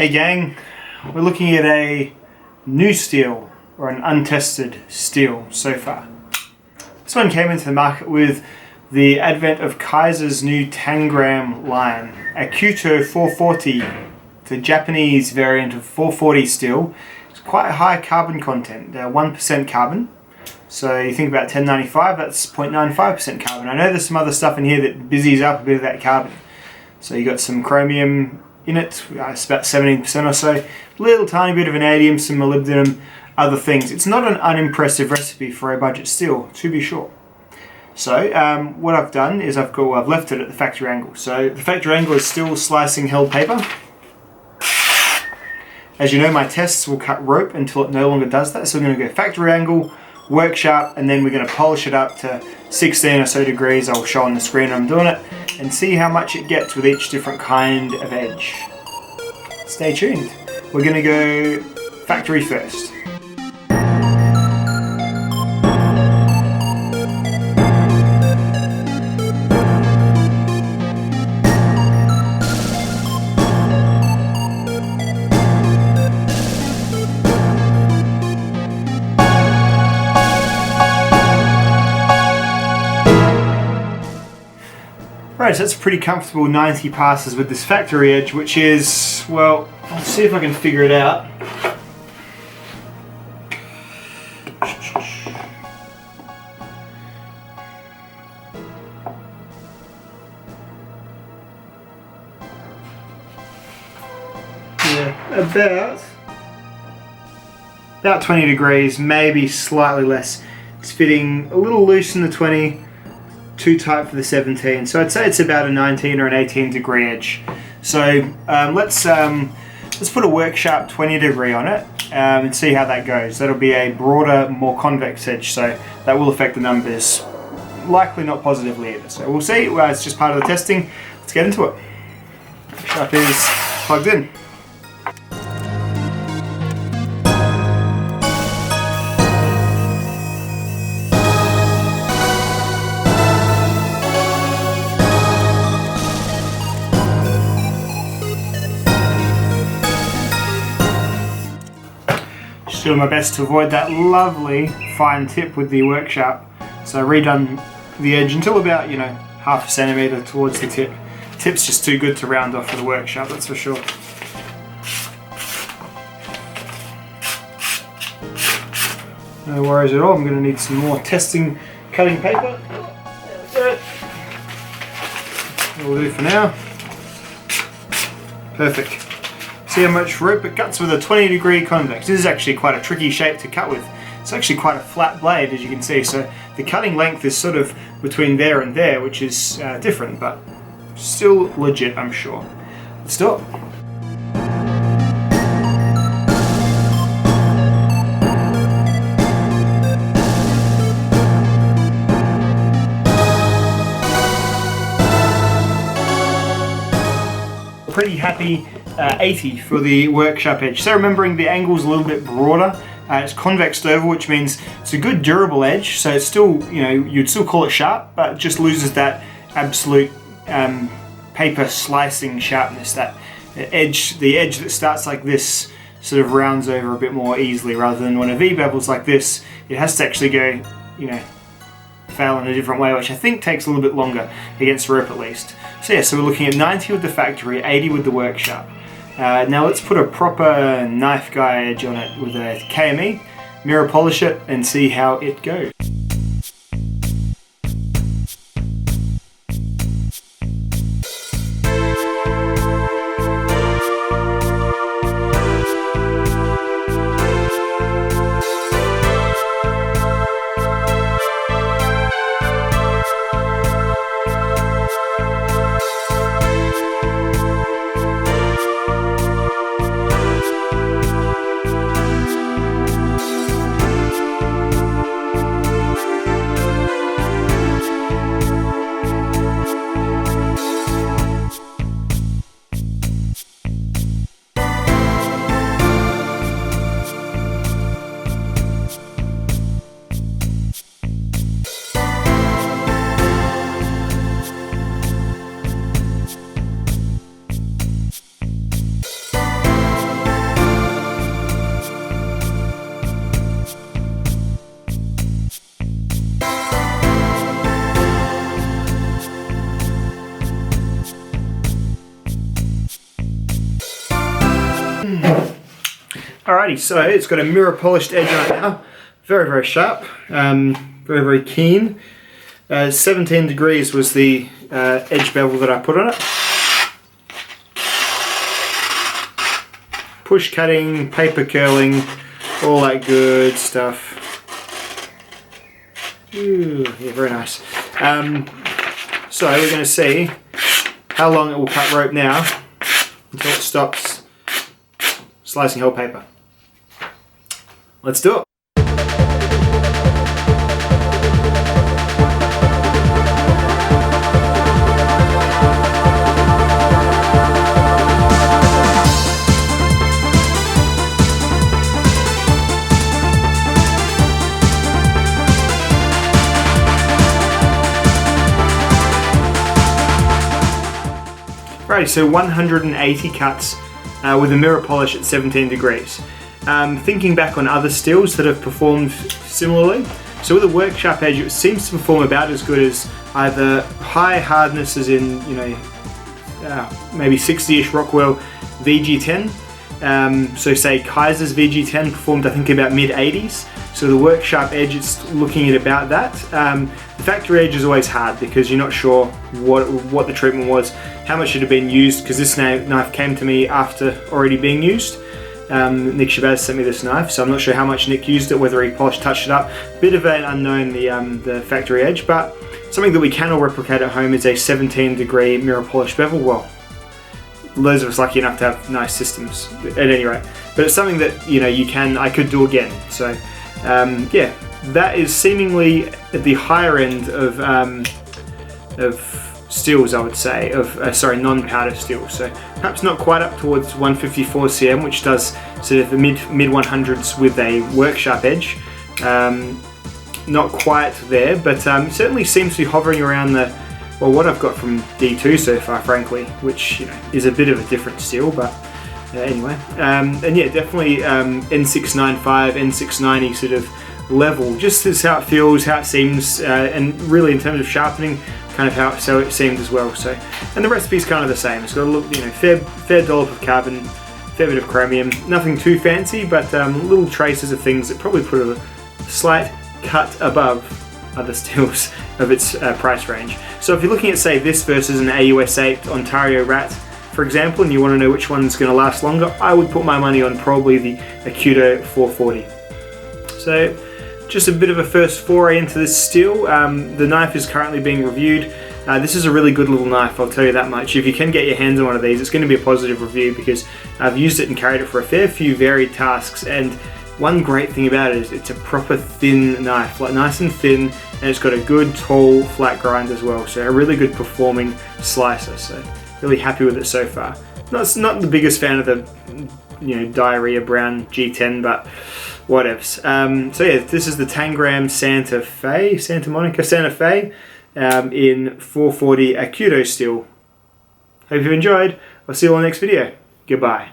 Hey gang, we're looking at a new steel, or an untested steel so far. This one came into the market with the advent of Kaiser's new Tangram line, Acuto 440, the Japanese variant of 440 steel. It's quite a high carbon content, 1% carbon. So you think about 1095, that's 0.95% carbon. I know there's some other stuff in here that busies up a bit of that carbon. So you got some chromium in it, it's about 17% or so, little tiny bit of vanadium, some molybdenum, other things. It's not an unimpressive recipe for a budget steel, to be sure. So what I've done is I've left it at the factory angle. So the factory angle is still slicing held paper. As you know, my tests will cut rope until it no longer does that. So I'm going to go factory angle, work sharp, and then we're going to polish it up to 16 or so degrees. I'll show on the screen I'm doing it, and see how much it gets with each different kind of edge. Stay tuned. We're going to go factory first. Right, so that's a pretty comfortable 90 passes with this factory edge, which is, well, I'll see if I can figure it out. Yeah, about 20 degrees, maybe slightly less. It's fitting a little loose in the 20. Too tight for the 17, so I'd say it's about a 19 or an 18 degree edge. So let's put a work sharp 20 degree on it and see how that goes. That'll be a broader, more convex edge, so that will affect the numbers. Likely not positively either. So we'll see. Well, it's just part of the testing. Let's get into it. Sharp is plugged in. Doing my best to avoid that lovely fine tip with the work sharp. So I redone the edge until about, half a centimetre towards the tip. Tip's just too good to round off with the work sharp, that's for sure. No worries at all. I'm going to need some more testing cutting paper. That'll do for now. Perfect. See how much rope it cuts with a 20 degree convex. This is actually quite a tricky shape to cut with. It's actually quite a flat blade, as you can see, so the cutting length is sort of between there and there, which is different, but still legit, I'm sure. Let's do it. Pretty happy 80 for the work sharp edge. So remembering the angle is a little bit broader. It's convex oval, which means it's a good durable edge. So it's still, you'd still call it sharp, but it just loses that absolute paper slicing sharpness. That the edge that starts like this sort of rounds over a bit more easily, rather than when a V bevel's like this, it has to actually go, fail in a different way, which I think takes a little bit longer against rope at least. So yeah, so we're looking at 90 with the factory, 80 with the work sharp. Now let's put a proper knife guy edge on it with a KME, mirror polish it, and see how it goes. Alrighty, so it's got a mirror polished edge on it now. Very, very sharp, very, very keen. 17 degrees was the edge bevel that I put on it. Push cutting, paper curling, all that good stuff. Ooh, yeah, very nice. So we're going to see how long it will cut rope now until it stops slicing whole paper. Let's do it. Right, so 180 cuts with a mirror polish at 17 degrees. Thinking back on other steels that have performed similarly, so with a workshop edge it seems to perform about as good as either high hardness as in, maybe 60-ish Rockwell VG10. So say Kaiser's VG10 performed I think about mid-80s. So the workshop edge, it's looking at about that. The factory edge is always hard because you're not sure what the treatment was, how much it had been used, because this knife came to me after already being used. Nick Shabazz sent me this knife, so I'm not sure how much Nick used it, whether he touched it up. Bit of an unknown, the factory edge, but something that we can all replicate at home is a 17 degree mirror polish bevel. Well, loads of us lucky enough to have nice systems at any rate, but it's something that I could do again. So yeah, that is seemingly at the higher end of steels, I would say, non-powder steels. So perhaps not quite up towards 154 cm, which does sort of the mid 100s with a workshop edge. Not quite there, but certainly seems to be hovering around what I've got from D2 so far, frankly, which is a bit of a different steel, but anyway. And yeah, definitely N695, N690 sort of level, just as how it feels, how it seems, and really in terms of sharpening, kind of how it seemed as well. So, and the recipe's kind of the same. It's got a look, fair dollop of carbon, fair bit of chromium, nothing too fancy, but little traces of things that probably put a slight cut above other steels of its price range. So if you're looking at, say, this versus an AUS8 Ontario Rat, for example, and you want to know which one's going to last longer, I would put my money on probably the Acuto 440. So just a bit of a first foray into this steel. The knife is currently being reviewed. This is a really good little knife, I'll tell you that much. If you can get your hands on one of these, it's going to be a positive review because I've used it and carried it for a fair few varied tasks, and one great thing about it is it's a proper thin knife, like nice and thin, and it's got a good tall flat grind as well, so a really good performing slicer. So really happy with it so far. Not the biggest fan of the diarrhea brown G10, but whatevs. So yeah, this is the Tangram Santa Fe in 440 Acuto steel. Hope you've enjoyed. I'll see you on the next video. Goodbye.